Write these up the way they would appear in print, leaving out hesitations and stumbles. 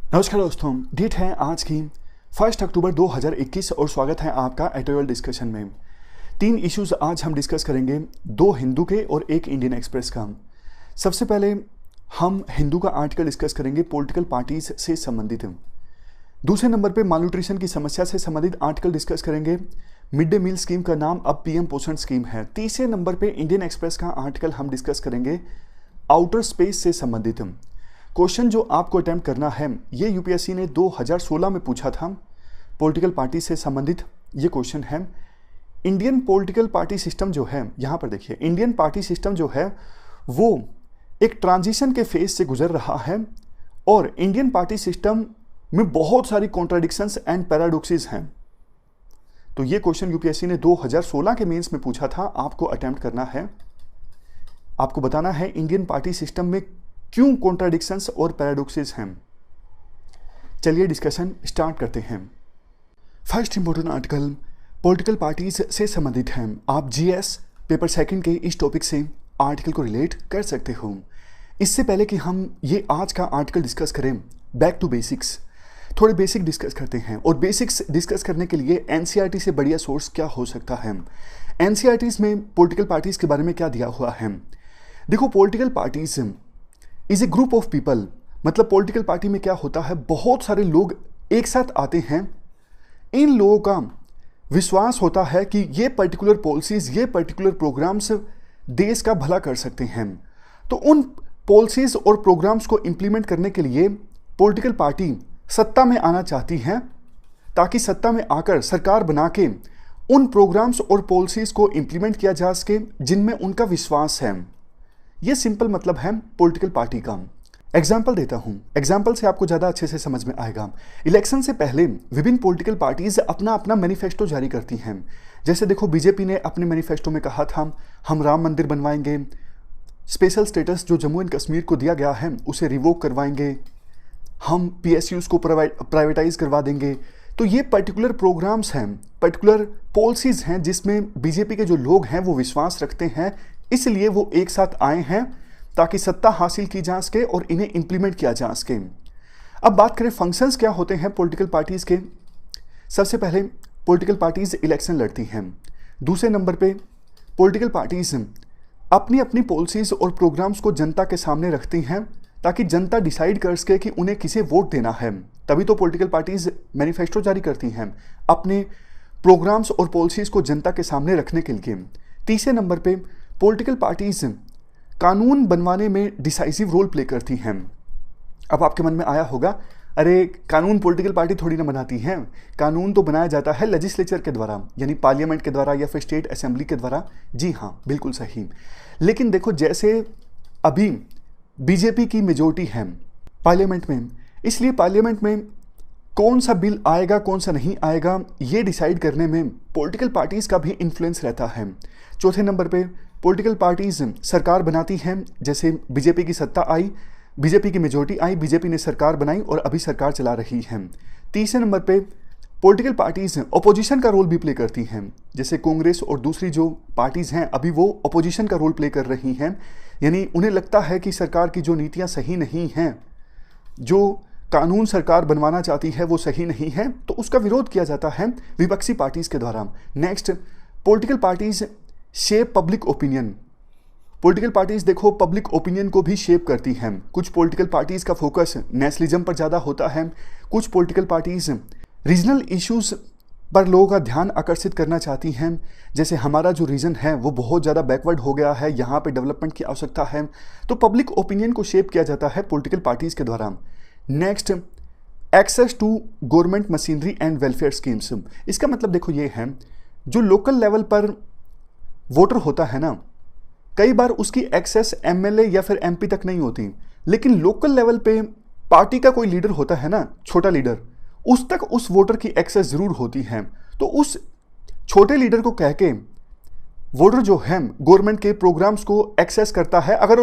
नमस्कार दोस्तों, डेट है आज की 1 अक्टूबर 2021 और स्वागत है आपका एटोयल डिस्कशन में। 3 इश्यूज आज हम डिस्कस करेंगे, 2 हिंदू के और 1 इंडियन एक्सप्रेस का। सबसे पहले हम हिंदू का आर्टिकल डिस्कस करेंगे पॉलिटिकल पार्टीज से संबंधित। दूसरे नंबर पे मालन्यूट्रिशन की समस्या से संबंधित आर्टिकल डिस्कस करेंगे, मिड डे मील स्कीम का नाम अब पीएम पोषण स्कीम है। तीसरे नंबर पे इंडियन एक्सप्रेस का आर्टिकल हम डिस्कस करेंगे आउटर स्पेस से संबंधित। क्वेश्चन जो आपको अटेम्प्ट करना है, ये यूपीएससी ने 2016 में पूछा था, पॉलिटिकल पार्टी से संबंधित ये क्वेश्चन है। इंडियन पॉलिटिकल पार्टी सिस्टम जो है, यहाँ पर देखिए, इंडियन पार्टी सिस्टम जो है वो एक ट्रांजिशन के फेज से गुजर रहा है और इंडियन पार्टी सिस्टम में बहुत सारी कॉन्ट्राडिक्शंस एंड पैराडॉक्सेस हैं। तो ये क्वेश्चन यूपीएससी ने 2016 के मेंस में पूछा था, आपको अटेम्प्ट करना है। आपको बताना है इंडियन पार्टी सिस्टम में क्यों कॉन्ट्राडिक्शंस और पैराडॉक्सेस हैं। चलिए डिस्कशन स्टार्ट करते हैं। First important article political parties से संबंधित है। आप जीएस पेपर सेकंड के इस टॉपिक से आर्टिकल को रिलेट कर सकते हो। इससे पहले कि हम ये आज का आर्टिकल डिस्कस करें, बैक टू बेसिक्स, थोड़े बेसिक डिस्कस करते हैं। और बेसिक्स डिस्कस करने के लिए एनसीईआरटी से बढ़िया सोर्स क्या हो सकता है। एनसीईआरटीज में पॉलिटिकल पार्टीज के बारे में क्या दिया हुआ है। देखो, political parties is a group of people, मतलब पॉलिटिकल पार्टी में क्या होता है, बहुत सारे लोग एक साथ आते हैं। इन लोगों का विश्वास होता है कि ये पर्टिकुलर पॉलिसीज, ये पर्टिकुलर प्रोग्राम्स देश का भला कर सकते हैं। तो उन पॉलिसीज और प्रोग्राम्स को इंप्लीमेंट करने के लिए पॉलिटिकल पार्टी सत्ता में आना चाहती हैं, ताकि सत्ता में आकर सरकार बना के उन प्रोग्राम्स और पॉलिसीज को इंप्लीमेंट किया जा सके जिनमें उनका विश्वास है। ये सिंपल मतलब है पॉलिटिकल पार्टी का। एग्जाम्पल देता हूं, एग्जाम्पल से आपको ज़्यादा अच्छे से समझ में आएगा। इलेक्शन से पहले विभिन्न पॉलिटिकल पार्टीज अपना अपना मैनिफेस्टो जारी करती हैं। जैसे देखो, बीजेपी ने अपने मैनिफेस्टो में कहा था, हम राम मंदिर बनवाएंगे, स्पेशल स्टेटस जो जम्मू एंड कश्मीर को दिया गया है उसे रिवोक करवाएंगे, हम पीएसयूज को प्राइवेटाइज करवा देंगे। तो ये पर्टिकुलर प्रोग्राम्स हैं, पर्टिकुलर पॉलिसीज हैं जिसमें बीजेपी के जो लोग हैं वो विश्वास रखते हैं, इसलिए वो एक साथ आए हैं ताकि सत्ता हासिल की जा सके और इन्हें इंप्लीमेंट किया जा सके। अब बात करें फंक्शंस क्या होते हैं पॉलिटिकल पार्टीज के। सबसे पहले पॉलिटिकल पार्टीज इलेक्शन लड़ती हैं। दूसरे नंबर पे पॉलिटिकल पार्टीज अपनी अपनी पॉलिसीज और प्रोग्राम्स को जनता के सामने रखती हैं ताकि जनता डिसाइड कर सके कि उन्हें किसे वोट देना है। तभी तो पॉलिटिकल पार्टीज मैनिफेस्टो जारी करती हैं अपने प्रोग्राम्स और पॉलिसीज को जनता के सामने रखने के लिए। तीसरे नंबर पे पॉलिटिकल पार्टीज कानून बनवाने में डिसाइसिव रोल प्ले करती हैं। अब आपके मन में आया होगा, अरे कानून पॉलिटिकल पार्टी थोड़ी ना बनाती हैं, कानून तो बनाया जाता है लेजिस्लेचर के द्वारा, यानी पार्लियामेंट के द्वारा या फिर स्टेट असेंबली के द्वारा। जी हाँ, बिल्कुल सही। लेकिन देखो, जैसे अभी बीजेपी की मेजोरिटी है पार्लियामेंट में, इसलिए पार्लियामेंट में कौन सा बिल आएगा कौन सा नहीं आएगा ये डिसाइड करने में पॉलिटिकल पार्टीज का भी इन्फ्लुएंस रहता है। चौथे नंबर पे पॉलिटिकल पार्टीज सरकार बनाती हैं। जैसे बीजेपी की सत्ता आई, बीजेपी की मेजोरिटी आई, बीजेपी ने सरकार बनाई और अभी सरकार चला रही है। तीसरे नंबर पे पॉलिटिकल पार्टीज अपोजिशन का रोल भी प्ले करती हैं। जैसे कांग्रेस और दूसरी जो पार्टीज हैं अभी वो अपोजिशन का रोल प्ले कर रही हैं, यानी उन्हें लगता है कि सरकार की जो नीतियाँ सही नहीं हैं, जो कानून सरकार बनवाना चाहती है वो सही नहीं है, तो उसका विरोध किया जाता है विपक्षी पार्टीज के द्वारा। Next, political parties shape public opinion. Political parties देखो पब्लिक ओपिनियन को भी शेप करती हैं। कुछ पॉलिटिकल पार्टीज का फोकस नेशनलिज्म पर ज़्यादा होता है, कुछ पॉलिटिकल पार्टीज रीजनल इश्यूज पर लोगों का ध्यान आकर्षित करना चाहती हैं। जैसे हमारा जो रीजन है वो बहुत ज़्यादा बैकवर्ड हो गया है, यहाँ पे डेवलपमेंट की आवश्यकता है, तो पब्लिक ओपिनियन को शेप किया जाता है पॉलिटिकल पार्टीज के द्वारा। Next, access to government machinery and welfare schemes. इसका मतलब देखो ये है, जो लोकल लेवल पर वोटर होता है ना, कई बार उसकी एक्सेस एमएलए या फिर एमपी तक नहीं होती, लेकिन लोकल लेवल पे पार्टी का कोई लीडर होता है ना, छोटा लीडर, उस तक उस वोटर की एक्सेस जरूर होती है। तो उस छोटे लीडर को कह के वोटर जो है गवर्नमेंट के प्रोग्राम्स को एक्सेस करता है अगर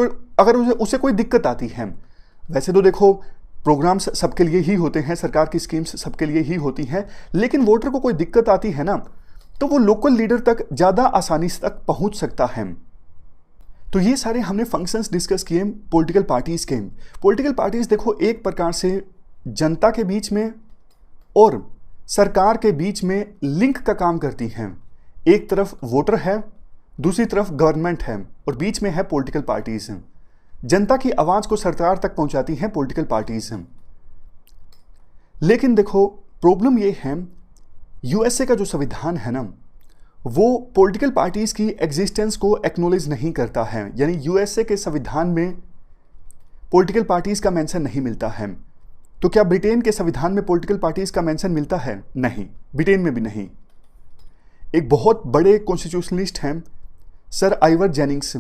उसे कोई दिक्कत आती है। वैसे तो देखो प्रोग्राम्स सबके लिए ही होते हैं, सरकार की स्कीम्स सबके लिए ही होती हैं, लेकिन वोटर को कोई दिक्कत आती है ना, तो वो लोकल लीडर तक ज़्यादा आसानी तक पहुंच सकता है। तो ये सारे हमने फंक्शंस डिस्कस किए पॉलिटिकल पार्टीज़ के। पॉलिटिकल पार्टीज़ देखो एक प्रकार से जनता के बीच में और सरकार के बीच में लिंक का काम करती हैं। एक तरफ वोटर है, दूसरी तरफ गवर्नमेंट है और बीच में है पॉलिटिकल पार्टीज हैं। जनता की आवाज़ को सरकार तक पहुंचाती हैं पॉलिटिकल पार्टीज हैं। लेकिन देखो, प्रॉब्लम ये है, यूएसए का जो संविधान है ना, वो पॉलिटिकल पार्टीज की एग्जिस्टेंस को एक्नॉलेज नहीं करता है। यानी यूएसए के संविधान में पॉलिटिकल पार्टीज का मेंशन नहीं मिलता है। तो क्या ब्रिटेन के संविधान में पॉलिटिकल पार्टीज का मेंशन मिलता है? नहीं, ब्रिटेन में भी नहीं। एक बहुत बड़े कॉन्स्टिट्यूशनलिस्ट हैं सर आइवर जेनिंग्स,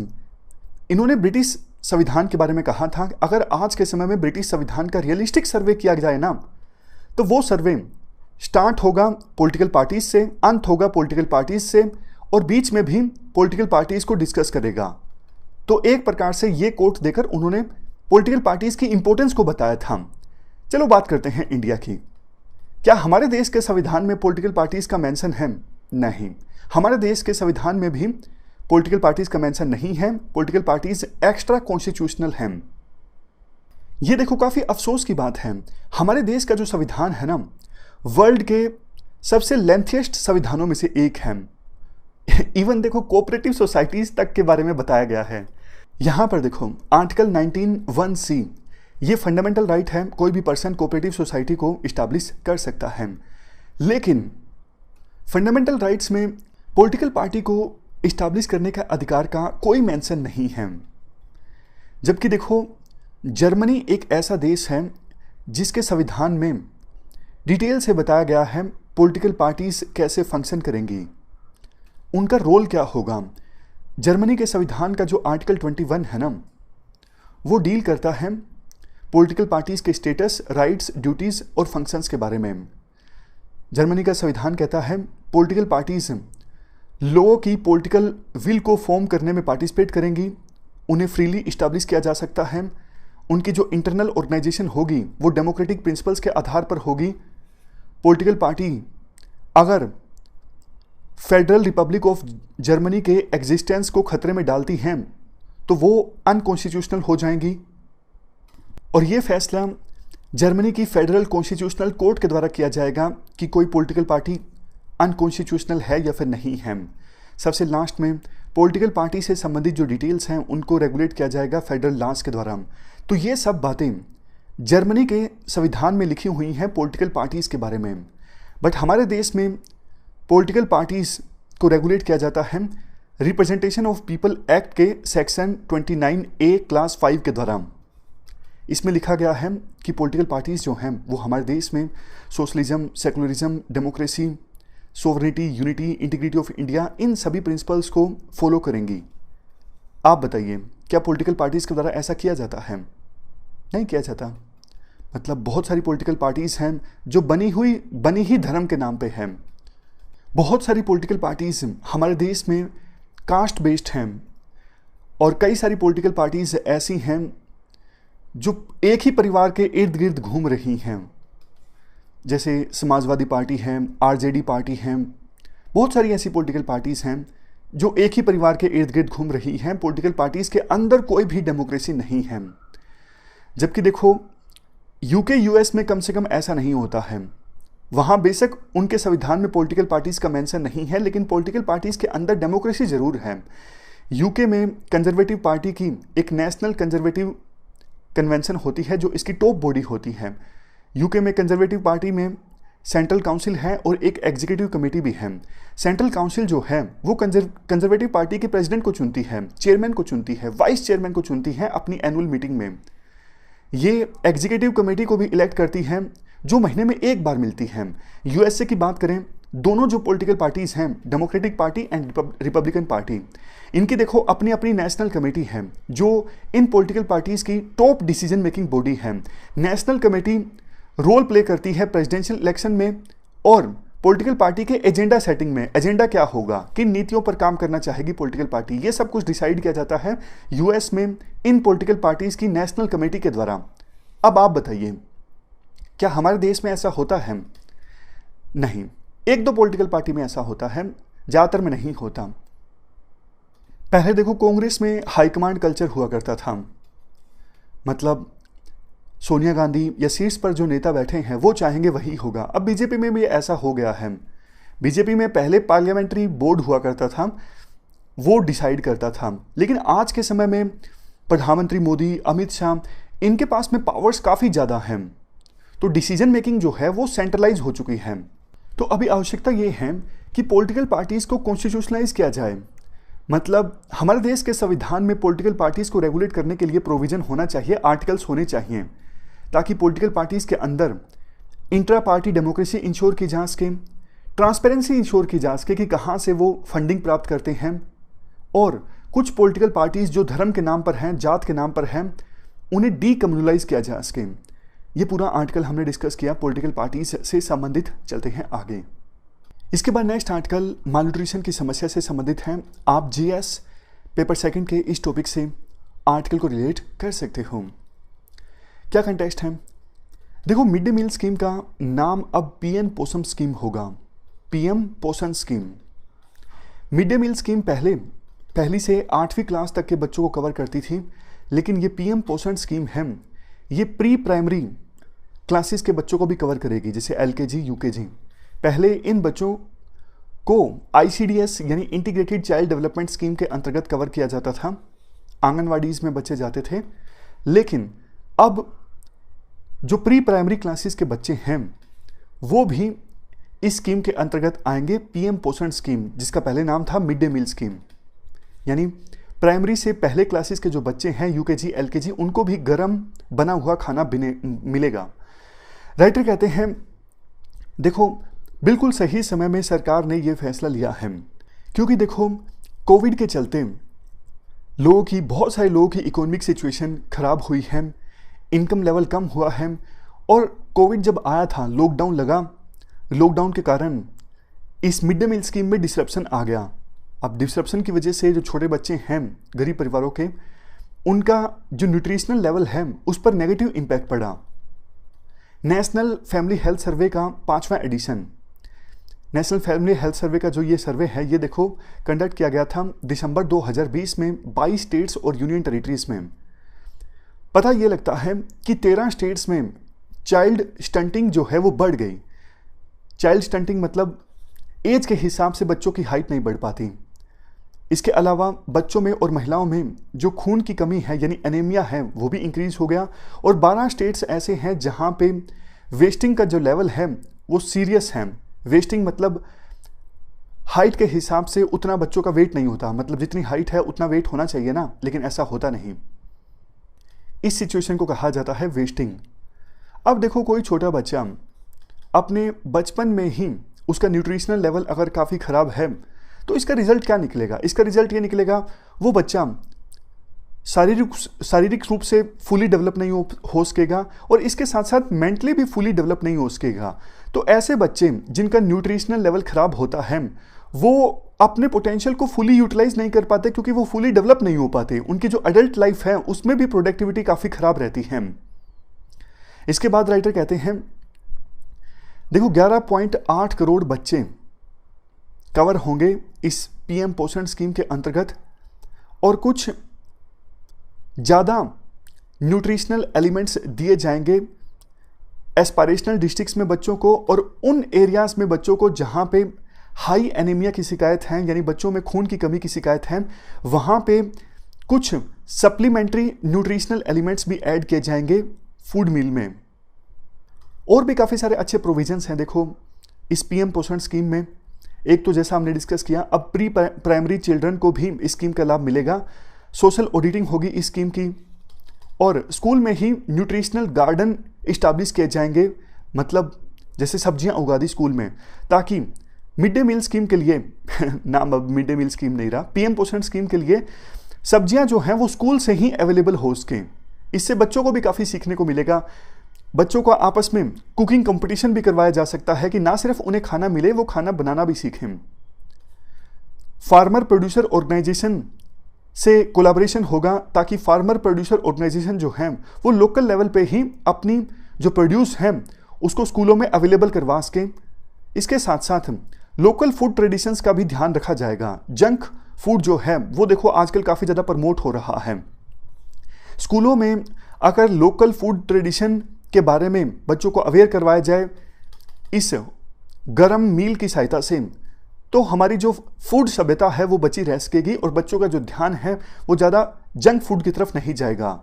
इन्होंने ब्रिटिश संविधान के बारे में कहा था, अगर आज के समय में ब्रिटिश संविधान का रियलिस्टिक सर्वे किया जाए ना, तो वो सर्वे स्टार्ट होगा पॉलिटिकल पार्टीज से, अंत होगा पॉलिटिकल पार्टीज से, और बीच में भी पॉलिटिकल पार्टीज को डिस्कस करेगा। तो एक प्रकार से ये कोट देकर उन्होंने पॉलिटिकल पार्टीज की इंपॉर्टेंस को बताया था। चलो बात करते हैं इंडिया की। क्या हमारे देश के संविधान में पॉलिटिकल पार्टीज का मेंशन है? नहीं, हमारे देश के संविधान में भी पॉलिटिकल पार्टीज का मेंशन नहीं है। पॉलिटिकल पार्टीज एक्स्ट्रा कॉन्स्टिट्यूशनल हैं। ये देखो, काफी अफसोस की बात है, हमारे देश का जो संविधान है ना, वर्ल्ड के सबसे लेंथीएस्ट संविधानों में से एक है। इवन देखो, कोऑपरेटिव सोसाइटीज तक के बारे में बताया गया है। यहां पर देखो, आर्टिकल 19(1)(c), ये फंडामेंटल राइट है, कोई भी पर्सन कोऑपरेटिव सोसाइटी को इस्टेब्लिश कर सकता है। लेकिन फंडामेंटल राइट्स में पॉलिटिकल पार्टी को इस्टेब्लिश करने का अधिकार का कोई मेंशन नहीं है। जबकि देखो, जर्मनी एक ऐसा देश है जिसके संविधान में डिटेल से बताया गया है पॉलिटिकल पार्टीज कैसे फंक्शन करेंगी, उनका रोल क्या होगा। जर्मनी के संविधान का जो आर्टिकल 21 है ना, वो डील करता है पॉलिटिकल पार्टीज के स्टेटस, राइट्स, ड्यूटीज और फंक्शंस के बारे में। जर्मनी का संविधान कहता है पॉलिटिकल पार्टीज लोगों की पॉलिटिकल विल को फॉर्म करने में पार्टिसिपेट करेंगी, उन्हें फ्रीली इस्टेब्लिश किया जा सकता है, उनकी जो इंटरनल ऑर्गेनाइजेशन होगी वो डेमोक्रेटिक प्रिंसिपल्स के आधार पर होगी। पॉलिटिकल पार्टी अगर फेडरल रिपब्लिक ऑफ जर्मनी के एग्जिस्टेंस को खतरे में डालती हैं तो वो अनकॉन्स्टिट्यूशनल हो जाएंगी, और ये फैसला जर्मनी की फेडरल कॉन्स्टिट्यूशनल कोर्ट के द्वारा किया जाएगा कि कोई पॉलिटिकल पार्टी अनकॉन्स्टिट्यूशनल है या फिर नहीं है। सबसे लास्ट में पॉलिटिकल पार्टी से संबंधित जो डिटेल्स हैं उनको रेगुलेट किया जाएगा फेडरल लॉज के द्वारा। तो ये सब बातें जर्मनी के संविधान में लिखी हुई हैं पॉलिटिकल पार्टीज़ के बारे में। बट हमारे देश में पॉलिटिकल पार्टीज़ को रेगुलेट किया जाता है रिप्रेजेंटेशन ऑफ पीपल एक्ट के सेक्शन 29A क्लास 5 के द्वारा। इसमें लिखा गया है कि पॉलिटिकल पार्टीज़ जो हैं वो हमारे देश में socialism, secularism, democracy, sovereignty, unity, integrity of India, इन सभी प्रिंसिपल्स को फॉलो करेंगी। आप बताइए, क्या पॉलिटिकल पार्टीज़ के द्वारा ऐसा किया जाता है? नहीं किया जाता। मतलब बहुत सारी पॉलिटिकल पार्टीज़ हैं जो बनी ही धर्म के नाम पे हैं। बहुत सारी पॉलिटिकल पार्टीज़ हमारे देश में कास्ट बेस्ड हैं, और कई सारी पॉलिटिकल पार्टीज़ ऐसी हैं जो एक ही परिवार के इर्द गिर्द घूम रही हैं, जैसे समाजवादी पार्टी है, आरजेडी पार्टी है। बहुत सारी ऐसी पॉलिटिकल पार्टीज़ हैं जो एक ही परिवार के इर्द गिर्द घूम रही हैं। पॉलिटिकल पार्टीज़ के अंदर कोई भी डेमोक्रेसी नहीं है। जबकि देखो, यूके यूएस में कम से कम ऐसा नहीं होता है। वहाँ बेशक उनके संविधान में पॉलिटिकल पार्टीज़ का मेंशन नहीं है, लेकिन पॉलिटिकल पार्टीज़ के अंदर डेमोक्रेसी ज़रूर है। यूके में कंजर्वेटिव पार्टी की एक नेशनल कंजर्वेटिव कन्वेंशन होती है जो इसकी टॉप बॉडी होती है। यूके में कंजर्वेटिव पार्टी में सेंट्रल काउंसिल है और एक एग्जीक्यूटिव कमेटी भी है। सेंट्रल काउंसिल जो है वो कंजर्वेटिव पार्टी के प्रेसिडेंट को चुनती है, चेयरमैन को चुनती है, वाइस चेयरमैन को चुनती है अपनी एनुअल मीटिंग में। ये एग्जीक्यूटिव कमेटी को भी इलेक्ट करती है जो महीने में एक बार मिलती है। यूएसए की बात करें, दोनों जो पॉलिटिकल पार्टीज हैं, democratic party and Republican party, इनकी देखो अपनी अपनी नेशनल कमेटी है जो इन पॉलिटिकल पार्टीज की टॉप डिसीजन मेकिंग बॉडी है। नेशनल कमेटी रोल प्ले करती है प्रेसिडेंशियल इलेक्शन में और पॉलिटिकल पार्टी के एजेंडा सेटिंग में। एजेंडा क्या होगा, किन नीतियों पर काम करना चाहेगी पॉलिटिकल पार्टी, ये सब कुछ डिसाइड किया जाता है यूएस में इन पॉलिटिकल पार्टीज की नेशनल कमेटी के द्वारा। अब आप बताइए, क्या हमारे देश में ऐसा होता है? नहीं, एक दो पॉलिटिकल पार्टी में ऐसा होता है, ज़्यादातर में नहीं होता। पहले देखो, कांग्रेस में हाईकमांड कल्चर हुआ करता था। मतलब सोनिया गांधी या शीर्ष पर जो नेता बैठे हैं वो चाहेंगे वही होगा। अब बीजेपी में भी ऐसा हो गया है। बीजेपी में पहले पार्लियामेंट्री बोर्ड हुआ करता था, वो डिसाइड करता था, लेकिन आज के समय में प्रधानमंत्री मोदी, अमित शाह, इनके पास में पावर्स काफ़ी ज़्यादा हैं, तो डिसीजन मेकिंग जो है वो सेंट्रलाइज हो चुकी है। तो अभी आवश्यकता ये है कि पॉलिटिकल पार्टीज़ को कॉन्स्टिट्यूशनलाइज किया जाए। मतलब हमारे देश के संविधान में पॉलिटिकल पार्टीज़ को रेगुलेट करने के लिए प्रोविज़न होना चाहिए, आर्टिकल्स होने चाहिए, ताकि पॉलिटिकल पार्टीज़ के अंदर इंट्रा पार्टी डेमोक्रेसी इंश्योर की जा सके, ट्रांसपेरेंसी इंश्योर की जा सके कि कहाँ से वो फंडिंग प्राप्त करते हैं, और कुछ पॉलिटिकल पार्टीज़ जो धर्म के नाम पर हैं, जात के नाम पर हैं, उन्हें डीकम्युनलाइज किया जा सके। ये पूरा आर्टिकल हमने डिस्कस किया पॉलिटिकल पार्टीज से संबंधित। चलते हैं आगे। इसके बाद नेक्स्ट आर्टिकल मालन्यूट्रिशन की समस्या से संबंधित है। आप जीएस पेपर सेकंड के इस टॉपिक से आर्टिकल को रिलेट कर सकते हो। क्या कंटेक्स्ट है? देखो, मिड डे मील स्कीम का नाम अब पीएम पोषण स्कीम होगा। PM Poshan scheme. Mid day meal scheme पहली से 8वीं क्लास तक के बच्चों को कवर करती थी, लेकिन ये पीएम पोषण स्कीम है, ये प्री प्राइमरी क्लासेस के बच्चों को भी कवर करेगी, जैसे एलकेजी, यूकेजी। पहले इन बच्चों को आईसीडीएस यानी इंटीग्रेटेड चाइल्ड डेवलपमेंट स्कीम के अंतर्गत कवर किया जाता था, आंगनवाड़ीज में बच्चे जाते थे। लेकिन अब जो प्री प्राइमरी क्लासेस के बच्चे हैं वो भी इस स्कीम के अंतर्गत आएंगे, पीएम पोषण स्कीम, जिसका पहले नाम था मिड डे मील स्कीम। यानी प्राइमरी से पहले क्लासेस के जो बच्चे हैं, यूकेजी, एलकेजी, उनको भी गर्म बना हुआ खाना मिलेगा। राइटर कहते हैं, देखो बिल्कुल सही समय में सरकार ने यह फैसला लिया है, क्योंकि देखो कोविड के चलते बहुत सारे लोगों की इकोनॉमिक सिचुएशन खराब हुई है, इनकम लेवल कम हुआ है, और कोविड जब आया था, लॉकडाउन लगा, लॉकडाउन के कारण इस मिड डे मील स्कीम में डिसरप्शन आ गया। अब डिसरप्शन की वजह से जो छोटे बच्चे हैं गरीब परिवारों के, उनका जो न्यूट्रिशनल लेवल है उस पर नेगेटिव इम्पैक्ट पड़ा। नेशनल फैमिली हेल्थ सर्वे का 5वां edition, national family health survey का जो ये सर्वे है, ये देखो कंडक्ट किया गया था दिसंबर 2020 में 22 स्टेट्स और यूनियन टेरिटरीज में। पता ये लगता है कि 13 स्टेट्स में चाइल्ड स्टंटिंग जो है वो बढ़ गई। चाइल्ड स्टंटिंग मतलब एज के हिसाब से बच्चों की हाइट नहीं बढ़ पाती। इसके अलावा बच्चों में और महिलाओं में जो खून की कमी है यानी एनीमिया है वो भी इंक्रीज हो गया, और 12 स्टेट्स ऐसे हैं जहां पे वेस्टिंग का जो लेवल है वो सीरियस है। वेस्टिंग मतलब हाइट के हिसाब से उतना बच्चों का वेट नहीं होता, मतलब जितनी हाइट है उतना वेट होना चाहिए ना, लेकिन ऐसा होता नहीं। इस सिचुएशन को कहा जाता है वेस्टिंग। अब देखो कोई छोटा बच्चा अपने बचपन में ही उसका न्यूट्रिशनल लेवल अगर काफ़ी ख़राब है तो इसका रिजल्ट क्या निकलेगा? इसका रिजल्ट ये निकलेगा वो बच्चा शारीरिक रूप से फुली डेवलप नहीं हो सकेगा, और इसके साथ साथ मेंटली भी फुली डेवलप नहीं हो सकेगा। तो ऐसे बच्चे जिनका न्यूट्रिशनल लेवल ख़राब होता है वो अपने पोटेंशियल को फुली यूटिलाइज नहीं कर पाते, क्योंकि वो फुली डेवलप नहीं हो पाते। उनकी जो एडल्ट लाइफ है उसमें भी प्रोडक्टिविटी काफ़ी ख़राब रहती है। इसके बाद राइटर कहते हैं, देखो 11.8 करोड़ बच्चे कवर होंगे इस पीएम पोषण स्कीम के अंतर्गत, और कुछ ज़्यादा न्यूट्रिशनल एलिमेंट्स दिए जाएंगे एस्पायरेशनल डिस्ट्रिक्ट्स में बच्चों को, और उन एरियाज में बच्चों को जहां पे हाई एनीमिया की शिकायत है, यानी बच्चों में खून की कमी की शिकायत है, वहां पे कुछ सप्लीमेंट्री न्यूट्रिशनल एलिमेंट्स भी ऐड किए जाएंगे फूड मील में। और भी काफ़ी सारे अच्छे प्रोविजंस हैं देखो इस पीएम पोषण स्कीम में। एक तो जैसा हमने डिस्कस किया, अब प्री प्राइमरी चिल्ड्रन को भी इस स्कीम का लाभ मिलेगा। सोशल ऑडिटिंग होगी इस स्कीम की, और स्कूल में ही न्यूट्रिशनल गार्डन इस्टेब्लिश किए जाएंगे, मतलब जैसे सब्जियां उगा दी स्कूल में, ताकि मिड डे मील स्कीम के लिए नाम अब मिड डे मील स्कीम नहीं रहा, पीएम पोषण स्कीम के लिए सब्जियां जो हैं वो स्कूल से ही अवेलेबल हो सकें। इससे बच्चों को भी काफ़ी सीखने को मिलेगा। बच्चों को आपस में कुकिंग कंपटीशन भी करवाया जा सकता है कि ना सिर्फ उन्हें खाना मिले, वो खाना बनाना भी सीखें। फार्मर प्रोड्यूसर ऑर्गेनाइजेशन से कोलैबोरेशन होगा, ताकि फार्मर प्रोड्यूसर ऑर्गेनाइजेशन जो हैं वो लोकल लेवल पे ही अपनी जो प्रोड्यूस है उसको स्कूलों में अवेलेबल करवा सकें। इसके साथ साथ लोकल फूड ट्रेडिशंस का भी ध्यान रखा जाएगा। जंक फूड जो है वो देखो आजकल काफ़ी ज़्यादा प्रमोट हो रहा है। स्कूलों में अगर लोकल फूड ट्रेडिशन के बारे में बच्चों को अवेयर करवाया जाए इस गरम मील की सहायता से, तो हमारी जो फूड सभ्यता है वो बची रह सकेगी और बच्चों का जो ध्यान है वो ज़्यादा जंक फूड की तरफ नहीं जाएगा।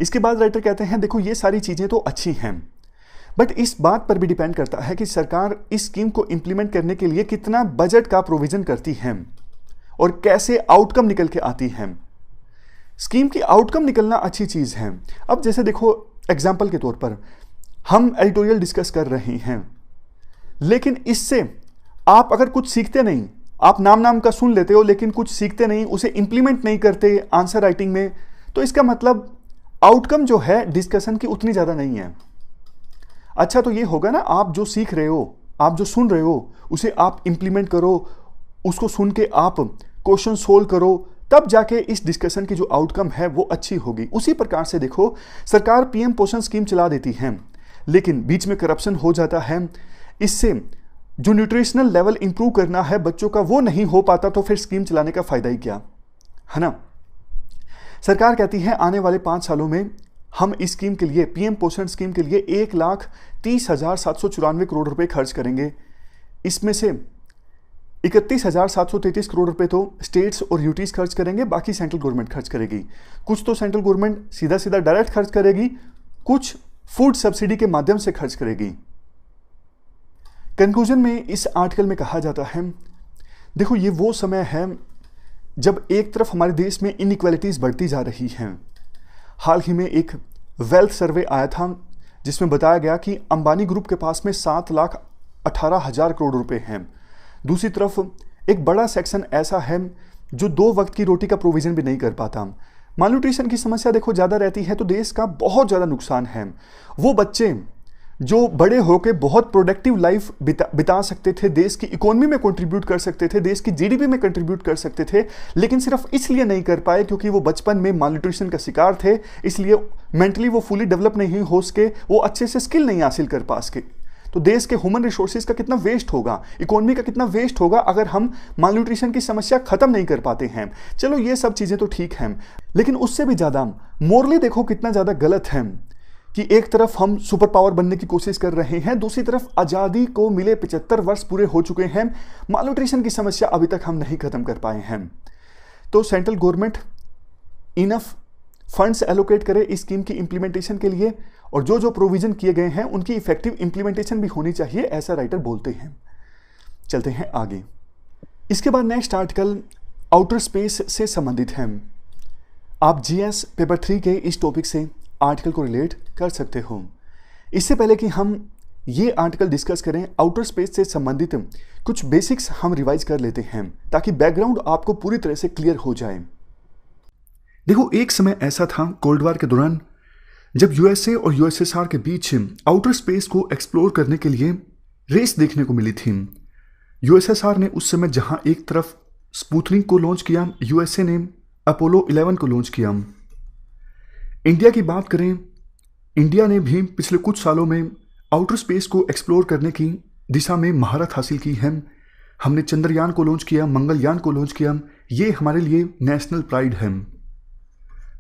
इसके बाद राइटर कहते हैं देखो ये सारी चीज़ें तो अच्छी हैं, बट इस बात पर भी डिपेंड करता है कि सरकार इस स्कीम को इंप्लीमेंट करने के लिए कितना बजट का प्रोविजन करती है और कैसे आउटकम निकल के आती है। स्कीम की आउटकम निकलना अच्छी चीज़ है। अब जैसे देखो एग्जाम्पल के तौर पर हम एडिटोरियल डिस्कस कर रहे हैं, लेकिन इससे आप अगर कुछ सीखते नहीं, आप नाम का सुन लेते हो लेकिन कुछ सीखते नहीं, उसे इंप्लीमेंट नहीं करते आंसर राइटिंग में, तो इसका मतलब आउटकम जो है डिस्कशन की उतनी ज़्यादा नहीं है। अच्छा तो ये होगा ना, आप जो सीख रहे हो, आप जो सुन रहे हो उसे आप इंप्लीमेंट करो, उसको सुन के आप क्वेश्चन सोल्व करो, तब जाके इस डिस्कशन की जो आउटकम है वो अच्छी होगी। उसी प्रकार से देखो सरकार पीएम पोषण स्कीम चला देती है, लेकिन बीच में करप्शन हो जाता है, इससे जो न्यूट्रिशनल लेवल इंप्रूव करना है बच्चों का वो नहीं हो पाता, तो फिर स्कीम चलाने का फायदा ही क्या, है ना। सरकार कहती है आने वाले 5 सालों में हम इस स्कीम के लिए, पीएम पोषण स्कीम के लिए 1,30,794 करोड़ रुपए खर्च करेंगे। इसमें से 31,733 करोड़ रुपए तो स्टेट्स और यूटीज खर्च करेंगे, बाकी सेंट्रल गवर्नमेंट खर्च करेगी। कुछ तो सेंट्रल गवर्नमेंट सीधा सीधा डायरेक्ट खर्च करेगी, कुछ फूड सब्सिडी के माध्यम से खर्च करेगी। कंक्लूजन में इस आर्टिकल में कहा जाता है देखो ये वो समय है जब एक तरफ हमारे देश में इनइक्वालिटीज़ बढ़ती जा रही हैं। हाल ही में एक वेल्थ सर्वे आया था जिसमें बताया गया कि अंबानी ग्रुप के पास में 7,18,000 करोड़ रुपए हैं। दूसरी तरफ एक बड़ा सेक्शन ऐसा है जो 2 वक्त की रोटी का प्रोविज़न भी नहीं कर पाता। मालन्यूट्रिशन की समस्या देखो ज़्यादा रहती है तो देश का बहुत ज़्यादा नुकसान है। वो बच्चे जो बड़े होकर बहुत प्रोडक्टिव लाइफ बिता सकते थे, देश की इकोनॉमी में कंट्रीब्यूट कर सकते थे, देश की जीडीपी में कंट्रीब्यूट कर सकते थे, लेकिन सिर्फ इसलिए नहीं कर पाए क्योंकि वो बचपन में मालन्यूट्रिशन का शिकार थे, इसलिए मेंटली वो फुली डेवलप नहीं हो सके, वो अच्छे से स्किल नहीं हासिल कर पा सके। तो देश के ह्यूमन रिसोर्सेज का कितना वेस्ट होगा, इकोनॉमी का कितना वेस्ट होगा अगर हम मालन्यूट्रिशन की समस्या खत्म नहीं कर पाते हैं। चलो ये सब चीज़ें तो ठीक हैं, लेकिन उससे भी ज़्यादा मोरली देखो कितना ज़्यादा गलत है कि एक तरफ हम सुपर पावर बनने की कोशिश कर रहे हैं, दूसरी तरफ आज़ादी को मिले 75 वर्ष पूरे हो चुके हैं, मालन्यूट्रिशन की समस्या अभी तक हम नहीं खत्म कर पाए हैं। तो central government enough funds allocate करे इस स्कीम की इंप्लीमेंटेशन के लिए, और जो जो प्रोविजन किए गए हैं उनकी इफेक्टिव इंप्लीमेंटेशन भी होनी चाहिए, ऐसा राइटर बोलते हैं। चलते हैं आगे। इसके बाद नेक्स्ट आर्टिकल आउटर स्पेस से संबंधित है। आप जीएस पेपर 3 के इस टॉपिक से आर्टिकल को रिलेट कर सकते हो। इससे पहले कि हम ये आर्टिकल डिस्कस करें, आउटर स्पेस से संबंधित कुछ बेसिक्स हम रिवाइज कर लेते हैं ताकि बैकग्राउंड आपको पूरी तरह से क्लियर हो जाए। देखो एक समय ऐसा था कोल्ड वॉर के दौरान जब यूएसए और यूएसएसआर के बीच आउटर स्पेस को एक्सप्लोर करने के लिए रेस देखने को मिली थी। यूएसएसआर ने उस समय जहां एक तरफ स्पुतनिक को लॉन्च किया, यूएसए ने अपोलो 11 को लॉन्च किया। इंडिया की बात करें, इंडिया ने भी पिछले कुछ सालों में आउटर स्पेस को एक्सप्लोर करने की दिशा में महारत हासिल की है। हमने चंद्रयान को लॉन्च किया, मंगलयान को लॉन्च किया, ये हमारे लिए नेशनल प्राइड है।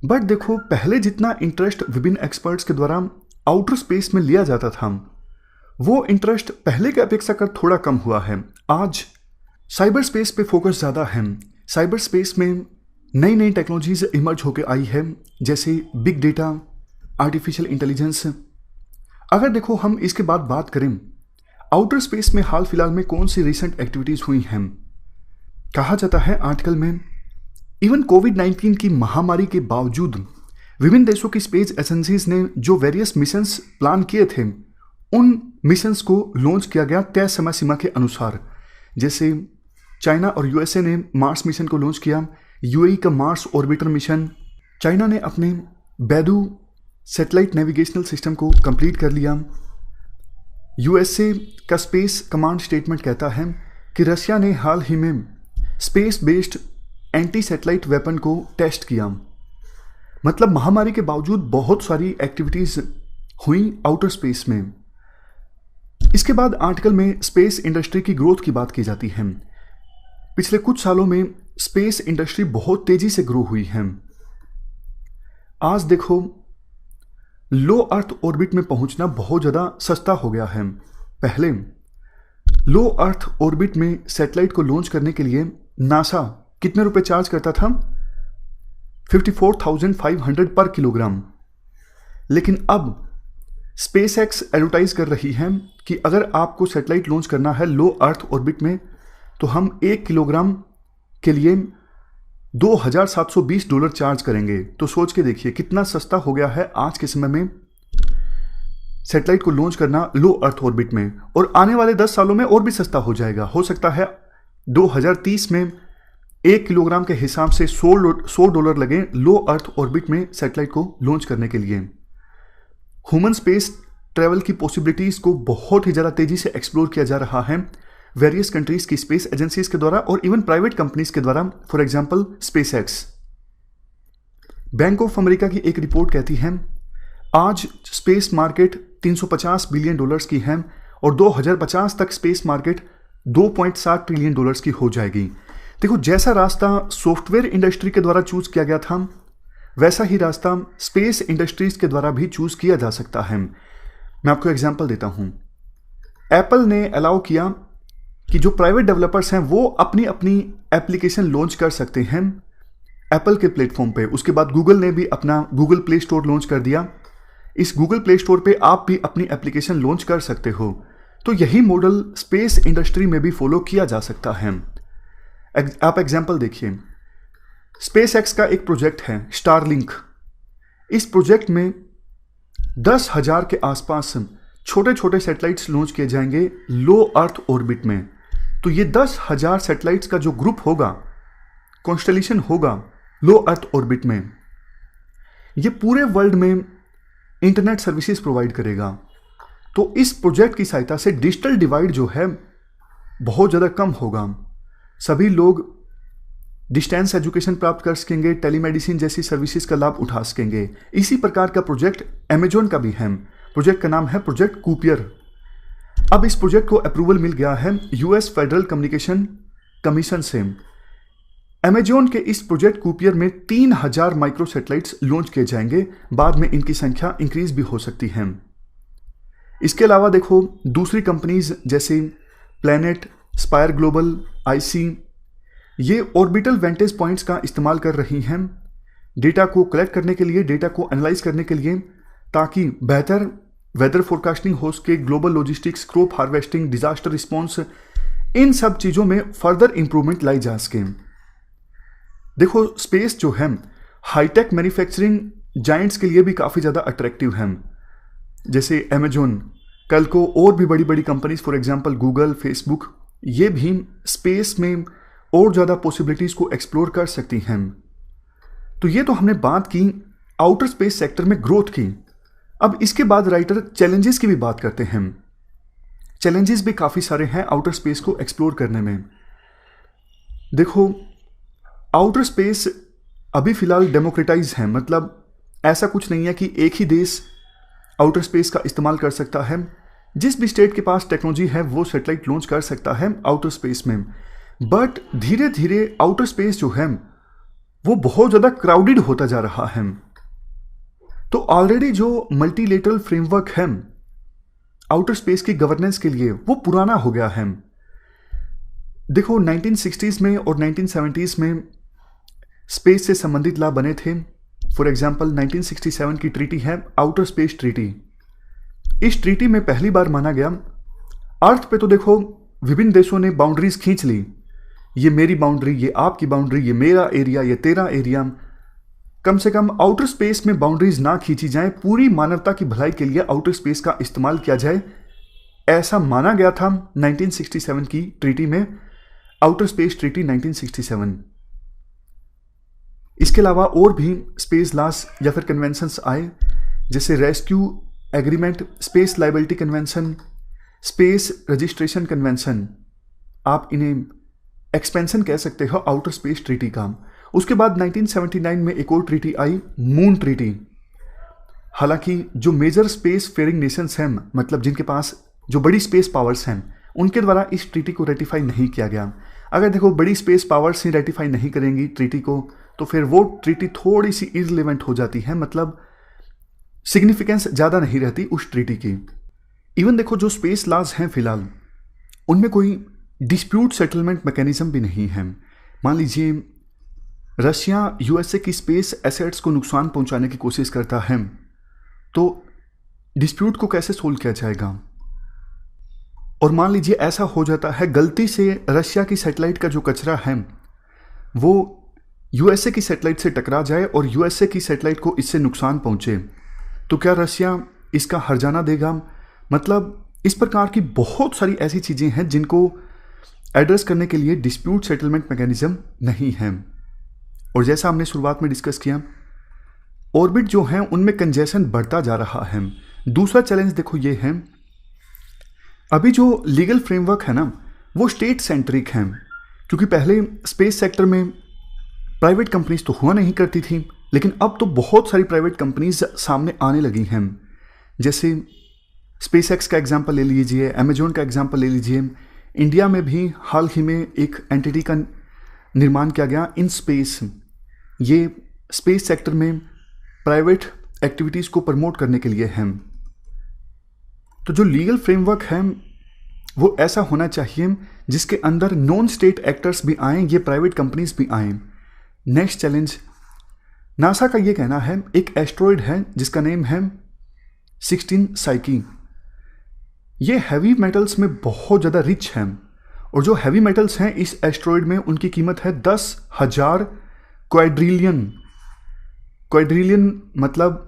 बट देखो पहले जितना इंटरेस्ट विभिन्न एक्सपर्ट्स के द्वारा आउटर स्पेस में लिया जाता था, वो इंटरेस्ट पहले की अपेक्षा कर थोड़ा कम हुआ है। आज साइबर स्पेस पे फोकस ज़्यादा है। साइबर स्पेस में नई नई टेक्नोलॉजीज इमर्ज होकर आई है, जैसे बिग डेटा, आर्टिफिशियल इंटेलिजेंस। अगर देखो हम इसके बाद बात करें आउटर स्पेस में हाल फिलहाल में कौन सी रिसेंट एक्टिविटीज़ हुई हैं, कहा जाता है आर्टिकल में इवन कोविड-19 की महामारी के बावजूद विभिन्न देशों की स्पेस एजेंसीज ने जो वेरियस मिशंस प्लान किए थे, उन मिशंस को लॉन्च किया गया तय समय सीमा के अनुसार। जैसे चाइना और यूएसए ने मार्स मिशन को लॉन्च किया, यूएई का मार्स ऑर्बिटर मिशन, चाइना ने अपने बैडू सैटेलाइट नेविगेशनल सिस्टम को कंप्लीट कर लिया। यूएसए का स्पेस कमांड स्टेटमेंट कहता है कि रशिया ने हाल ही में space based anti satellite weapon को टेस्ट किया। मतलब महामारी के बावजूद बहुत सारी एक्टिविटीज़ हुई आउटर स्पेस में। इसके बाद आर्टिकल में स्पेस इंडस्ट्री की ग्रोथ की बात की जाती है। पिछले कुछ सालों में स्पेस इंडस्ट्री बहुत तेज़ी से ग्रो हुई है। आज देखो लो अर्थ ऑर्बिट में पहुंचना बहुत ज़्यादा सस्ता हो गया है। पहले लो अर्थ ऑर्बिट में सैटेलाइट को लॉन्च करने के लिए नासा कितने रुपए चार्ज करता था? 54,500 पर किलोग्राम। लेकिन अब स्पेस एक्स एडवर्टाइज कर रही है कि अगर आपको सैटेलाइट लॉन्च करना है लो अर्थ ऑर्बिट में तो हम 1 किलोग्राम के लिए $2,720 चार्ज करेंगे। तो सोच के देखिए कितना सस्ता हो गया है आज के समय में सैटेलाइट को लॉन्च करना लो अर्थ ऑर्बिट में, और आने वाले 10 सालों में और भी सस्ता हो जाएगा। हो सकता है 2030 में 1 किलोग्राम के हिसाब से $100 लगे लो अर्थ ऑर्बिट में सैटेलाइट को लॉन्च करने के लिए। ह्यूमन स्पेस ट्रैवल की पॉसिबिलिटीज को बहुत ही ज़्यादा तेजी से एक्सप्लोर किया जा रहा है वेरियस कंट्रीज की स्पेस एजेंसीज के द्वारा और इवन प्राइवेट कंपनीज के द्वारा। For example space x. Bank of America की एक रिपोर्ट कहती है आज स्पेस मार्केट $350 बिलियन की है और 2050 तक स्पेस मार्केट $2.7 ट्रिलियन की हो जाएगी। देखो, जैसा रास्ता सॉफ्टवेयर इंडस्ट्री के द्वारा चूज किया गया था वैसा ही रास्ता स्पेस इंडस्ट्रीज के द्वारा भी चूज किया जा सकता है। मैं आपको एग्जांपल देता हूं। एप्पल ने अलाउ किया कि जो प्राइवेट डेवलपर्स हैं वो अपनी अपनी एप्लीकेशन लॉन्च कर सकते हैं एप्पल के प्लेटफॉर्म पे। उसके बाद गूगल ने भी अपना गूगल प्ले स्टोर लॉन्च कर दिया। इस गूगल प्ले स्टोर पे आप भी अपनी एप्लीकेशन लॉन्च कर सकते हो। तो यही मॉडल स्पेस इंडस्ट्री में भी फॉलो किया जा सकता है। आप एग्जांपल देखिए, स्पेस एक्स का एक प्रोजेक्ट है स्टारलिंक। इस प्रोजेक्ट में 10,000 के आसपास छोटे छोटे सैटेलाइट्स लॉन्च किए जाएंगे लो अर्थ ऑर्बिट में। तो ये 10,000 सैटेलाइट्स का जो ग्रुप होगा, कॉन्स्टेलेशन होगा लो अर्थ ऑर्बिट में, ये पूरे वर्ल्ड में इंटरनेट सर्विसेज प्रोवाइड करेगा। तो इस प्रोजेक्ट की सहायता से डिजिटल डिवाइड जो है बहुत ज़्यादा कम होगा। सभी लोग डिस्टेंस एजुकेशन प्राप्त कर सकेंगे, टेलीमेडिसिन जैसी सर्विसेज का लाभ उठा सकेंगे। इसी प्रकार का प्रोजेक्ट अमेजोन का भी है। प्रोजेक्ट का नाम है प्रोजेक्ट कूपियर। अब इस प्रोजेक्ट को अप्रूवल मिल गया है यूएस फेडरल कम्युनिकेशन कमीशन से। अमेजोन के इस प्रोजेक्ट कूपियर में 3,000 माइक्रो सैटेलाइट्स लॉन्च किए जाएंगे। बाद में इनकी संख्या इंक्रीज भी हो सकती है। इसके अलावा देखो, दूसरी कंपनीज जैसे प्लैनेट, स्पायर ग्लोबल, आईसी, ये ऑर्बिटल वेंटेज पॉइंट्स का इस्तेमाल कर रही हैं डेटा को कलेक्ट करने के लिए, डेटा को एनालाइज करने के लिए, ताकि बेहतर वेदर फोरकास्टिंग हो सके, global logistics, crop harvesting, disaster response, इन सब चीज़ों में फर्दर इंप्रूवमेंट लाई जा सके। देखो, स्पेस जो है हाईटेक मैन्युफैक्चरिंग जायंट्स के लिए भी काफ़ी ज़्यादा अट्रैक्टिव है। जैसे अमेजोन, कल को और भी बड़ी बड़ी companies for example Google, Facebook, ये भी स्पेस में और ज़्यादा पॉसिबिलिटीज़ को एक्सप्लोर कर सकती हैं। तो ये तो हमने बात की आउटर स्पेस सेक्टर में ग्रोथ की। अब इसके बाद राइटर चैलेंजेस की भी बात करते हैं। चैलेंजेस भी काफ़ी सारे हैं आउटर स्पेस को एक्सप्लोर करने में। देखो, आउटर स्पेस अभी फिलहाल डेमोक्रेटाइज है, मतलब ऐसा कुछ नहीं है कि एक ही देश आउटर स्पेस का इस्तेमाल कर सकता है। जिस भी स्टेट के पास टेक्नोलॉजी है वो सैटेलाइट लॉन्च कर सकता है आउटर स्पेस में। बट धीरे धीरे आउटर स्पेस जो है वो बहुत ज़्यादा क्राउडेड होता जा रहा है। तो ऑलरेडी जो मल्टीलेटरल फ्रेमवर्क है आउटर स्पेस की गवर्नेंस के लिए वो पुराना हो गया है। देखो, 1960s में और 1970s में स्पेस से संबंधित लॉ बने थे। फॉर एग्जांपल 1967 की ट्रीटी है आउटर स्पेस ट्रीटी। इस ट्रीटी में पहली बार माना गया अर्थ पे तो देखो विभिन्न देशों ने बाउंड्रीज खींच ली, ये मेरी बाउंड्री, ये आपकी बाउंड्री, ये मेरा एरिया, ये तेरा एरिया। कम से कम आउटर स्पेस में बाउंड्रीज ना खींची जाए, पूरी मानवता की भलाई के लिए आउटर स्पेस का इस्तेमाल किया जाए, ऐसा माना गया था 1967 की ट्रीटी में, आउटर स्पेस ट्रीटी 1967। इसके अलावा और भी स्पेस लॉस या फिर कन्वेंशंस आए, जैसे rescue agreement, space liability convention, space registration convention. आप इन्हें एक्सपेंशन कह सकते हो आउटर स्पेस ट्रीटी का। उसके बाद 1979 में एक और ट्रीटी आई, मून ट्रीटी। हालांकि जो मेजर स्पेस फेयरिंग नेशंस हैं, मतलब जिनके पास जो बड़ी स्पेस पावर्स हैं, उनके द्वारा इस ट्रीटी को रेटिफाई नहीं किया गया। अगर देखो बड़ी स्पेस पावर्स ही रेटिफाई नहीं करेंगी ट्रीटी को, तो फिर वो ट्रीटी थोड़ी सी इररिलेवेंट हो जाती है। मतलब सिग्निफिकेंस ज़्यादा नहीं रहती उस ट्रीटी की। इवन देखो जो स्पेस लॉज हैं फिलहाल, उनमें कोई डिस्प्यूट सेटलमेंट मैकेनिज्म भी नहीं है। मान लीजिए रशिया यूएसए की स्पेस एसेट्स को नुकसान पहुंचाने की कोशिश करता है, तो डिस्प्यूट को कैसे सोल्व किया जाएगा? और मान लीजिए ऐसा हो जाता है गलती से रशिया की सैटेलाइट का जो कचरा है वो यूएसए की सैटेलाइट से टकरा जाए और यूएसए की सैटेलाइट को इससे नुकसान पहुंचे, तो क्या रशिया इसका हर्जाना देगा? मतलब इस प्रकार की बहुत सारी ऐसी चीज़ें हैं जिनको एड्रेस करने के लिए डिस्प्यूट सेटलमेंट मैकेनिज्म नहीं है। और जैसा हमने शुरुआत में डिस्कस किया, ऑर्बिट जो हैं उनमें कंजेशन बढ़ता जा रहा है। दूसरा चैलेंज देखो ये है, अभी जो लीगल फ्रेमवर्क है ना वो स्टेट सेंट्रिक है, क्योंकि पहले स्पेस सेक्टर में प्राइवेट कंपनीज तो हुआ नहीं करती थी, लेकिन अब तो बहुत सारी प्राइवेट कंपनीज सामने आने लगी हैं। जैसे स्पेस एक्स का एग्जाम्पल ले लीजिए, अमेजोन का एग्जाम्पल ले लीजिए। इंडिया में भी हाल ही में एक एंटिटी का निर्माण किया गया इन स्पेस। ये स्पेस सेक्टर में प्राइवेट एक्टिविटीज़ को प्रमोट करने के लिए है। तो जो लीगल फ्रेमवर्क है वो ऐसा होना चाहिए जिसके अंदर नॉन स्टेट एक्टर्स भी आएँ, ये प्राइवेट कंपनीज भी आएँ। नेक्स्ट चैलेंज, नासा का ये कहना है एक एस्ट्रॉयड है जिसका नेम है 16 साइकी। ये हैवी मेटल्स में बहुत ज़्यादा रिच है, और जो हैवी मेटल्स हैं इस एस्ट्रॉयड में उनकी कीमत है 10,000 क्वाड्रिलियन। क्वाड्रिलियन मतलब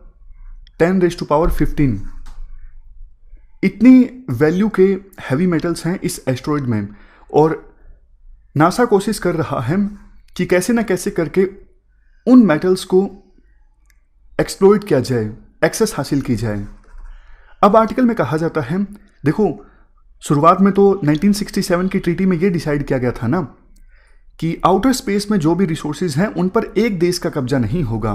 10⁻15। इतनी वैल्यू के हैवी मेटल्स हैं इस एस्ट्रॉयड में, और नासा कोशिश कर रहा है कि कैसे ना कैसे करके उन मेटल्स को एक्सप्लॉइट किया जाए, एक्सेस हासिल की जाए। अब आर्टिकल में कहा जाता है, देखो शुरुआत में तो 1967 की ट्रीटी में ये डिसाइड किया गया था ना कि आउटर स्पेस में जो भी रिसोर्सेज हैं उन पर एक देश का कब्जा नहीं होगा,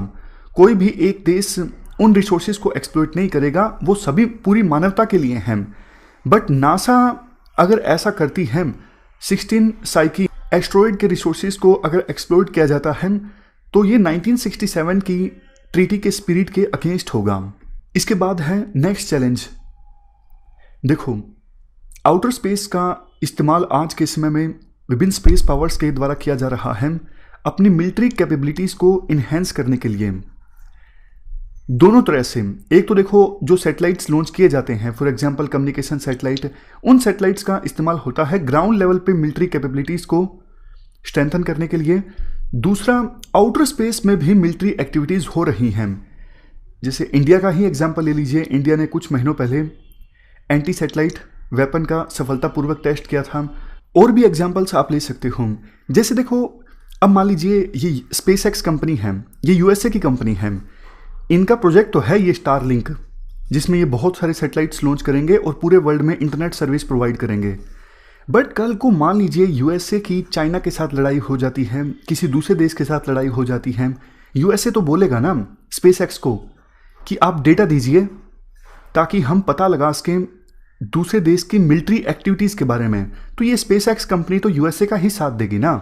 कोई भी एक देश उन रिसोर्सेज को एक्सप्लॉइट नहीं करेगा, वो सभी पूरी मानवता के लिए हैं। बट नासा अगर ऐसा करती है, 16 साइकी एस्ट्रॉयड के रिसोर्सेज को अगर एक्सप्लॉइट किया जाता है तो ये 1967 की ट्रीटी के स्पिरिट के अगेंस्ट होगा। इसके बाद है नेक्स्ट चैलेंज। देखो आउटर स्पेस का इस्तेमाल आज के समय में विभिन्न स्पेस पावर्स के द्वारा किया जा रहा है अपनी मिलिट्री कैपेबिलिटीज़ को इन्हेंस करने के लिए, दोनों तरह से। एक तो देखो जो सैटेलाइट्स लॉन्च किए जाते हैं, फॉर एग्जांपल कम्युनिकेशन सैटेलाइट, उन सैटेलाइट्स का इस्तेमाल होता है ग्राउंड लेवल पे मिलिट्री कैपेबिलिटीज़ को स्ट्रेंथन करने के लिए। दूसरा, आउटर स्पेस में भी मिलिट्री एक्टिविटीज़ हो रही हैं। जैसे इंडिया का ही एग्जांपल ले लीजिए, इंडिया ने कुछ महीनों पहले एंटी सैटेलाइट वेपन का सफलतापूर्वक टेस्ट किया था। और भी एग्जांपल्स आप ले सकते हो। जैसे देखो अब मान लीजिए ये स्पेस एक्स कंपनी है, ये यूएसए की कंपनी है, इनका प्रोजेक्ट तो है ये स्टारलिंक, जिसमें ये बहुत सारे सैटेलाइट्स लॉन्च करेंगे और पूरे वर्ल्ड में इंटरनेट सर्विस प्रोवाइड करेंगे। बट कल को मान लीजिए यूएसए की चाइना के साथ लड़ाई हो जाती है, किसी दूसरे देश के साथ लड़ाई हो जाती है, यूएसए तो बोलेगा ना स्पेस एक्स को कि आप डेटा दीजिए ताकि हम पता लगा सकें दूसरे देश की मिलिट्री एक्टिविटीज़ के बारे में। तो ये स्पेस एक्स कंपनी तो यूएसए का ही साथ देगी ना।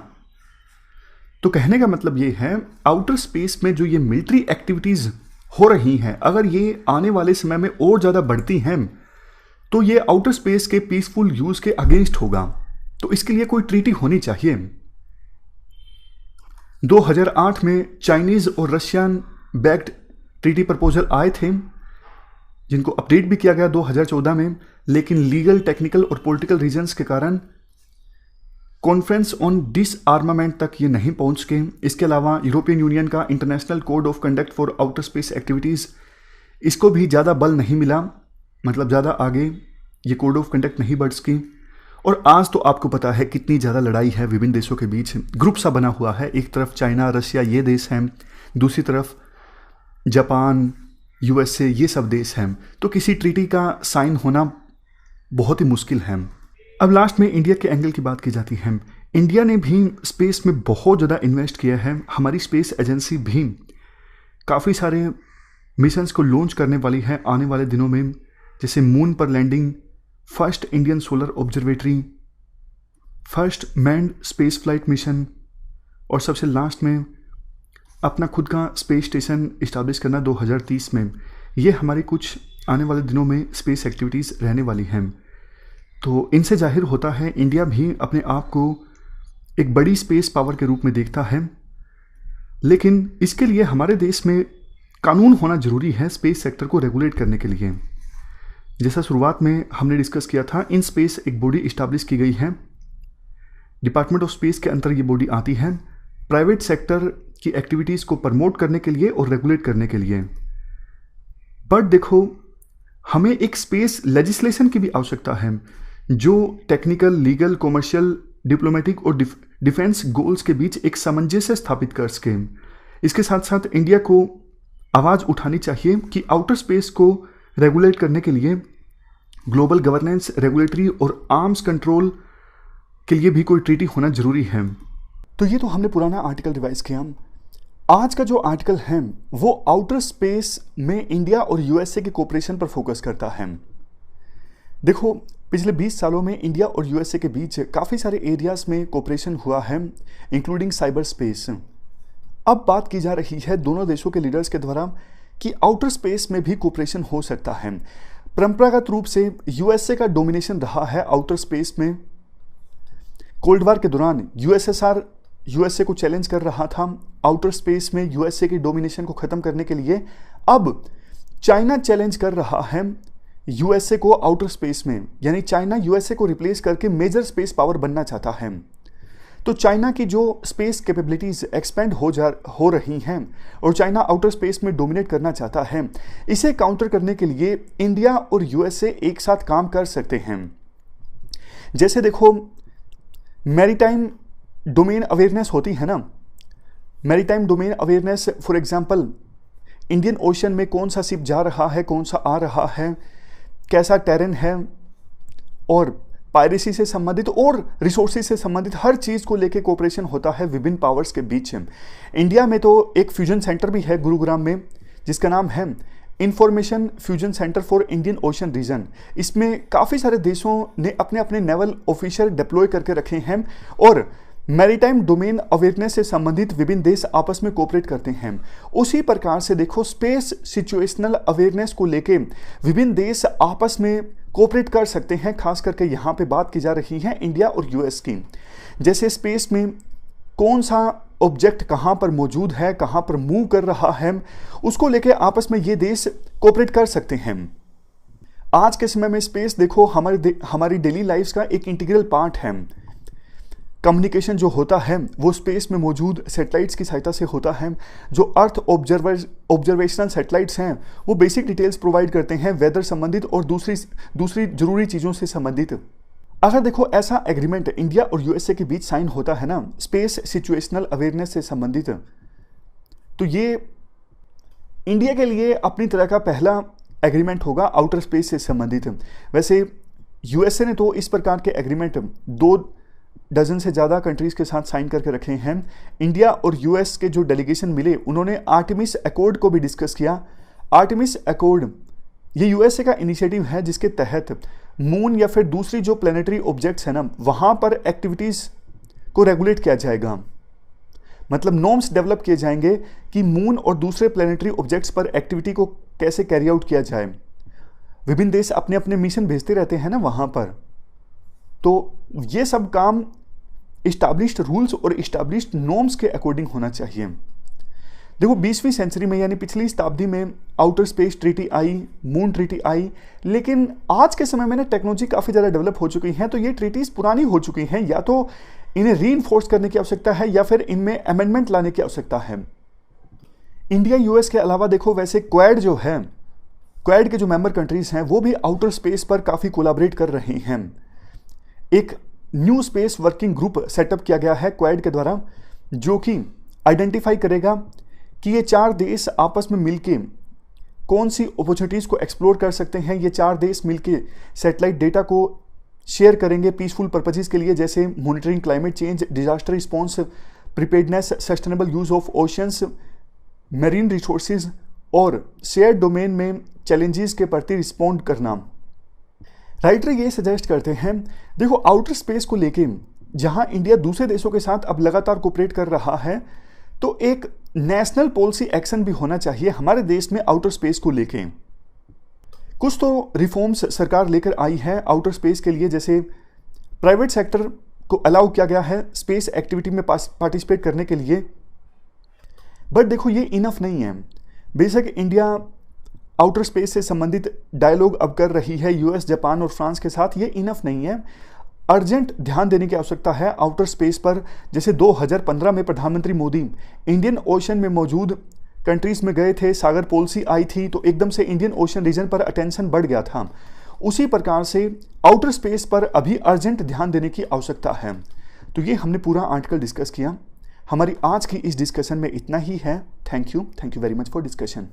तो कहने का मतलब ये है आउटर स्पेस में जो ये मिलिट्री एक्टिविटीज़ हो रही हैं, अगर ये आने वाले समय में और ज़्यादा बढ़ती हैं तो ये आउटर स्पेस के पीसफुल यूज़ के अगेंस्ट होगा। तो इसके लिए कोई ट्रीटी होनी चाहिए। 2008 में चाइनीज़ और रशियन बैक्ड ट्रीटी प्रपोजल आए थे, जिनको अपडेट भी किया गया 2014 में, लेकिन लीगल, टेक्निकल और पॉलिटिकल रीजंस के कारण कॉन्फ्रेंस ऑन डिसआर्मामेंट तक ये नहीं पहुंच के। इसके अलावा यूरोपियन यूनियन का international code of conduct for outer space activities, इसको भी ज़्यादा बल नहीं मिला, मतलब ज़्यादा आगे ये कोड ऑफ कंडक्ट नहीं बढ़ सकी। और आज तो आपको पता है कितनी ज़्यादा लड़ाई है विभिन्न देशों के बीच, ग्रुप सा बना हुआ है। एक तरफ चाइना, रशिया ये देश हैं, दूसरी तरफ जापान, यूएसए ये सब देश हैं। तो किसी ट्रीटी का साइन होना बहुत ही मुश्किल है। अब लास्ट में इंडिया के एंगल की बात की जाती है। इंडिया ने भी स्पेस में बहुत ज़्यादा इन्वेस्ट किया है। हमारी स्पेस एजेंसी भी काफ़ी सारे मिशंस को लॉन्च करने वाली है आने वाले दिनों में, जैसे मून पर landing, first Indian solar observatory, first manned space flight mission, और सबसे लास्ट में अपना खुद का स्पेस स्टेशन इस्टेब्लिश करना 2030 में। ये हमारी कुछ आने वाले दिनों में स्पेस एक्टिविटीज़ रहने वाली हैं। तो इनसे जाहिर होता है इंडिया भी अपने आप को एक बड़ी स्पेस पावर के रूप में देखता है, लेकिन इसके लिए हमारे देश में कानून होना ज़रूरी है स्पेस सेक्टर को रेगुलेट करने के लिए। जैसा शुरुआत में हमने डिस्कस किया था, इन स्पेस एक बॉडी इस्टेब्लिश की गई है, डिपार्टमेंट ऑफ स्पेस के अंदर ये बॉडी आती है प्राइवेट सेक्टर की एक्टिविटीज़ को प्रमोट करने के लिए और रेगुलेट करने के लिए। बट देखो, हमें एक स्पेस लेजिस्लेशन की भी आवश्यकता है जो टेक्निकल, लीगल, कॉमर्शियल, डिप्लोमेटिक और डिफेंस गोल्स के बीच एक सामंजस्य स्थापित कर सके। इसके साथ साथ इंडिया को आवाज़ उठानी चाहिए कि आउटर स्पेस को रेगुलेट करने के लिए ग्लोबल गवर्नेंस, रेगुलेटरी और आर्म्स कंट्रोल के लिए भी कोई ट्रीटी होना जरूरी है। तो ये तो हमने पुराना आर्टिकल रिवाइज किया। आज का जो आर्टिकल है वो आउटर स्पेस में इंडिया और यूएसए के कोऑपरेशन पर फोकस करता है। देखो, पिछले 20 सालों में इंडिया और यूएसए के बीच काफ़ी सारे एरियाज में कोऑपरेशन हुआ है, इंक्लूडिंग साइबर स्पेस। अब बात की जा रही है दोनों देशों के लीडर्स के द्वारा कि आउटर स्पेस में भी कोऑपरेशन हो सकता है। परंपरागत रूप से यूएसए का डोमिनेशन रहा है आउटर स्पेस में। कोल्ड वार के दौरान यूएसएसआर यूएसए को चैलेंज कर रहा था आउटर स्पेस में यूएसए के डोमिनेशन को खत्म करने के लिए। अब चाइना चैलेंज कर रहा है यूएसए को आउटर स्पेस में, यानी चाइना यूएसए को रिप्लेस करके मेजर स्पेस पावर बनना चाहता है। तो चाइना की जो स्पेस कैपेबिलिटीज एक्सपेंड हो रही हैं और चाइना आउटर स्पेस में डोमिनेट करना चाहता है, इसे काउंटर करने के लिए इंडिया और यूएसए एक साथ काम कर सकते हैं। जैसे देखो, मैरीटाइम डोमेन अवेयरनेस होती है ना, maritime domain awareness, for example Indian ocean में कौन सा शिप जा रहा है, कौन सा आ रहा है, कैसा टेरेन है, और पायरेसी से संबंधित और रिसोर्सेज से संबंधित हर चीज़ को लेके कोऑपरेशन होता है विभिन्न पावर्स के बीच। इंडिया में तो एक फ्यूजन सेंटर भी है गुरुग्राम में, जिसका नाम है information fusion centre for Indian Ocean region. इसमें काफ़ी सारे देशों ने अपने अपने नेवल ऑफिसर डिप्लॉय करके रखे हैं और मैरीटाइम डोमेन अवेयरनेस से संबंधित विभिन्न देश आपस में कोऑपरेट करते हैं। उसी प्रकार से देखो, स्पेस सिचुएशनल अवेयरनेस को लेके विभिन्न देश आपस में कोऑपरेट कर सकते हैं। खास करके यहाँ पे बात की जा रही है इंडिया और यूएस की। जैसे स्पेस में कौन सा ऑब्जेक्ट कहाँ पर मौजूद है, कहाँ पर मूव कर रहा है, उसको लेके आपस में ये देश कोऑपरेट कर सकते हैं। आज के समय में स्पेस देखो हमारी डेली लाइफ का एक इंटीग्रल पार्ट है। कम्युनिकेशन जो होता है वो स्पेस में मौजूद सैटेलाइट्स की सहायता से होता है। जो अर्थ ऑब्जर्वेशनल सैटेलाइट्स हैं वो बेसिक डिटेल्स प्रोवाइड करते हैं वेदर संबंधित और दूसरी जरूरी चीज़ों से संबंधित। अगर देखो ऐसा एग्रीमेंट इंडिया और यूएसए के बीच साइन होता है ना स्पेस सिचुएशनल अवेयरनेस से संबंधित, तो ये इंडिया के लिए अपनी तरह का पहला एग्रीमेंट होगा आउटर स्पेस से संबंधित। वैसे यूएसए ने तो इस प्रकार के एग्रीमेंट 2 डजन से ज़्यादा कंट्रीज़ के साथ साइन करके रखे हैं। इंडिया और यूएस के जो डेलीगेशन मिले उन्होंने आर्टेमिस अकॉर्ड को भी डिस्कस किया। आर्टेमिस अकॉर्ड ये यूएसए का इनिशिएटिव है जिसके तहत मून या फिर दूसरी जो प्लैनेटरी ऑब्जेक्ट्स हैं ना वहाँ पर एक्टिविटीज़ को रेगुलेट किया जाएगा। मतलब नॉर्म्स डेवलप किए जाएंगे कि मून और दूसरे प्लैनेटरी ऑब्जेक्ट्स पर एक्टिविटी को कैसे कैरी आउट किया जाए। विभिन्न देश अपने अपने मिशन भेजते रहते हैं ना वहाँ पर, तो ये सब काम इस्टेब्लिश्ड रूल्स और इस्टेब्लिश्ड नॉर्म्स के अकॉर्डिंग होना चाहिए। देखो 20वीं सेंचुरी में यानी पिछली शताब्दी में आउटर स्पेस ट्रीटी आई, मून ट्रीटी आई, लेकिन आज के समय में ना टेक्नोलॉजी काफ़ी ज़्यादा डेवलप हो चुकी हैं, तो ये ट्रीटीज़ पुरानी हो चुकी हैं। या तो इन्हें रीइंफोर्स करने की आवश्यकता है या फिर इनमें अमेंडमेंट लाने की आवश्यकता है। इंडिया यूएस के अलावा देखो वैसे क्वाड जो है, क्वाड के जो मेंबर कंट्रीज़ हैं वो भी आउटर स्पेस पर काफ़ी कोलैबोरेट कर रहे हैं। एक new space working group setup किया गया है क्वाड के द्वारा, जो कि आइडेंटिफाई करेगा कि ये 4 देश आपस में मिलके कौन सी अपॉर्चुनिटीज़ को एक्सप्लोर कर सकते हैं। ये 4 देश मिलके सैटेलाइट डेटा को शेयर करेंगे पीसफुल पर्पजेस के लिए, जैसे monitoring climate change, disaster response, preparedness, sustainable use of oceans, marine resources और शेयर डोमेन में चैलेंजेस के प्रति रिस्पॉन्ड करना। राइटर ये सजेस्ट करते हैं, देखो आउटर स्पेस को लेके जहां इंडिया दूसरे देशों के साथ अब लगातार कोऑपरेट कर रहा है, तो एक नेशनल पॉलिसी एक्शन भी होना चाहिए हमारे देश में आउटर स्पेस को लेके। कुछ तो रिफॉर्म्स सरकार लेकर आई है आउटर स्पेस के लिए, जैसे प्राइवेट सेक्टर को अलाउ किया गया है स्पेस एक्टिविटी में पार्टिसिपेट करने के लिए। बट देखो ये इनफ नहीं है। बेशक इंडिया आउटर स्पेस से संबंधित डायलॉग अब कर रही है यूएस, जापान और फ्रांस के साथ, ये इनफ नहीं है। अर्जेंट ध्यान देने की आवश्यकता है आउटर स्पेस पर। जैसे 2015 में प्रधानमंत्री मोदी इंडियन ओशन में मौजूद कंट्रीज में गए थे, सागर पॉलिसी आई थी, तो एकदम से इंडियन ओशन रीजन पर अटेंशन बढ़ गया था। उसी प्रकार से आउटर स्पेस पर अभी अर्जेंट ध्यान देने की आवश्यकता है। तो ये हमने पूरा आर्टिकल डिस्कस किया। हमारी आज की इस डिस्कशन में इतना ही है। Thank you very much for discussion.